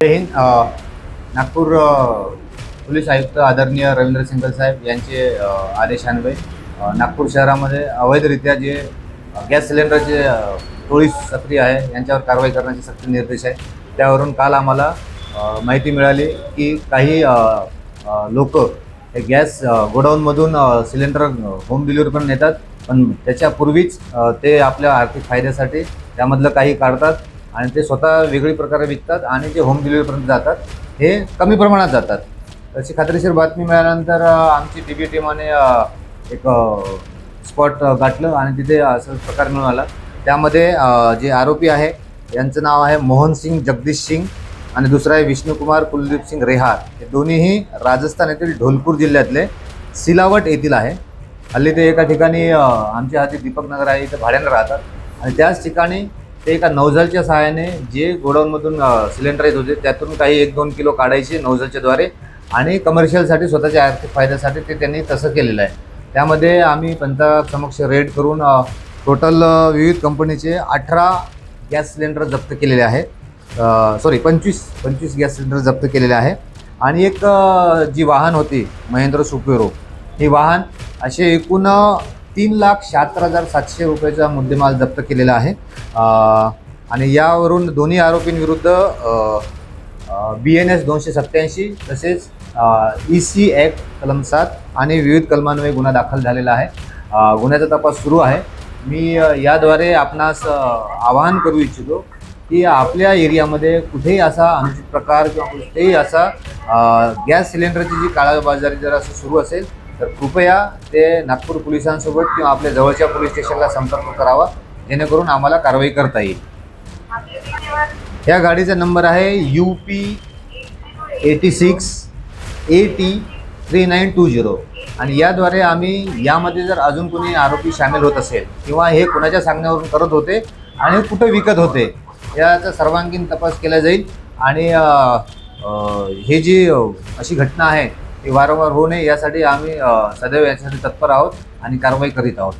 जय Hind. Nagpur police आयुक्त आदरणीय Ravindra single साहेब यांचे आदेशान्वये नागपूर शहरामध्ये अवैधरित्या जे गॅस सिलेंडरचे टोळी सक्रिय आहे यांच्यावर कारवाई करण्याचे सक्त निर्देश आहे. त्यावरून काल आम्हाला माहिती मिळाली की काही लोक हे गॅस गोडाऊनमधून सिलेंडर होम डिलिव्हरी पण नेतात, पण त्याच्यापूर्वीच ते आपल्या आर्थिक फायद्यासाठी त्यामधलं काही काढतात आणि ते स्वतः वेगळी प्रकारे विकतात आणि जे होम डिलिव्हरीपर्यंत जातात हे कमी प्रमाणात जातात. अशी खात्रीशीर बातमी मिळाल्यानंतर आमची DB टीमाने एक स्पॉट गाठलं आणि तिथे असं प्रकार मिळून आला. त्यामध्ये जे आरोपी आहे यांचं नाव आहे मोहन सिंग जगदीश सिंग आणि दुसरा आहे विष्णुकुमार कुलदीप सिंग रेहार. हे दोन्हीही राजस्थान येथील ढोलपूर जिल्ह्यातले सिलावट येथील आहे. हल्ली ते एका ठिकाणी आमच्या हाती दीपक नगर आहे इथं भाड्यानं राहतात आणि त्याच ठिकाणी ते एका नौझलच्या सहाय्याने जे गोडाऊनमधून सिलेंडर येत होते त्यातून काही 1-2 किलो काढायचे नौझलच्याद्वारे आणि कमर्शियलसाठी स्वतःच्या आर्थिक फायद्यासाठी ते त्यांनी तसं केलेलं आहे. त्यामध्ये आम्ही पंचासमक्ष रेड करून टोटल विविध कंपनीचे 18 गॅस सिलेंडर जप्त केलेले आहेत. 25 गॅस सिलेंडर जप्त केलेले आहे आणि एक जी वाहन होती महिंद्रा सुपेरो, ही वाहन असे एकूण 3,76,700 रुपयाचा मुद्देमाल जप्त केलेला आहे. आणि यावरून दोन्ही आरोपींविरुद्ध BNS 287 तसेच EC ॲक्ट कलम 7 आणि विविध कलमान्वये गुन्हा दाखल झालेला आहे. गुन्ह्याचा तपास सुरू आहे. मी याद्वारे आपणास आवाहन करू इच्छितो की आपल्या एरियामध्ये कुठेही असा अनुचित प्रकार किंवा कुठेही असा गॅस सिलेंडरची जी काळाबाजारी जर असं सुरू असेल तर कृपया ते नागपूर पोलिसांसोबत किंवा आपल्या जवळच्या पोलीस स्टेशनला संपर्क करावा, जेणेकरून आम्हाला कारवाई करता येईल. या गाडीचा नंबर आहे UP 86 AT 3920 आणि याद्वारे आम्ही यामध्ये जर अजून कोणी आरोपी सामील होत असेल किंवा हे कुणाच्या सांगण्यावरून करत होते आणि कुठं विकत होते याचा सर्वांगीण तपास केला जाईल आणि हे जी अशी घटना आहे ती वारंवार होऊ नये यासाठी आम्ही सदैव यासाठी तत्पर आहोत आणि कारवाई करीत आहोत.